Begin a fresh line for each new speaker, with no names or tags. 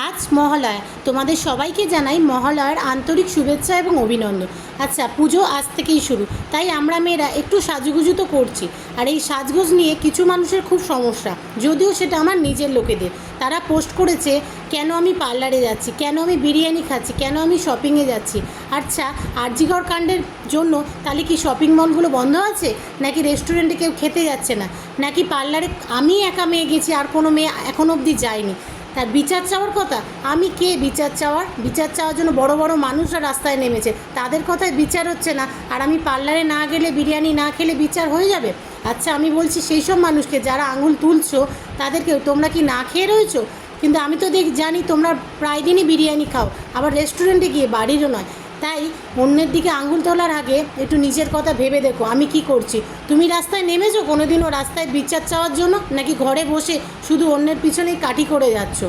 আজ মহালয়া, তোমাদের সবাইকে জানাই মহালয়ার আন্তরিক শুভেচ্ছা এবং অভিনন্দন। আচ্ছা, পুজো আজ থেকেই শুরু, তাই আমরা মেয়েরা একটু সাজুগুজু তো করছি। আর এই সাজগোজ নিয়ে কিছু মানুষের খুব সমস্যা, যদিও সেটা আমার নিজের লোকেদের। তারা পোস্ট করেছে, কেন আমি পার্লারে যাচ্ছি, কেন আমি বিরিয়ানি খাচ্ছি, কেন আমি শপিংয়ে যাচ্ছি। আচ্ছা, আরজিকর কাণ্ডের জন্য তাহলে কি শপিং মলগুলো বন্ধ আছে, নাকি রেস্টুরেন্টে কেউ খেতে যাচ্ছে না, নাকি পার্লারে আমি একা মেয়ে গেছি আর কোনো মেয়ে এখনও অবধি যায়নি? তার বিচার চাওয়ার কথা? আমি কে বিচার চাওয়ার জন্য বড় বড় মানুষরা রাস্তায় নেমেছে, তাদের কথায় বিচার হচ্ছে না, আর আমি পার্লারে না গেলে, বিরিয়ানি না খেলে বিচার হয়ে যাবে? আচ্ছা, আমি বলছি সেই সব মানুষকে যারা আঙুল তুলছো তাদেরকেও, তোমরা কি না খেয়ে রয়েছো? কিন্তু আমি তো জানি তোমরা প্রায় দিনই বিরিয়ানি খাও, আবার রেস্টুরেন্টে গিয়ে, বাড়িরও নয়। তাই অন্যের দিকে আঙুল তোলার আগে একটু নিজের কথা ভেবে দেখো, আমি কি করছি। তুমি রাস্তায় নেমেছো কোনোদিনও রাস্তায় বিচার চাওয়ার জন্য, নাকি ঘরে বসে শুধু অন্যের পিছনেই কাঠি করে যাচ্ছো?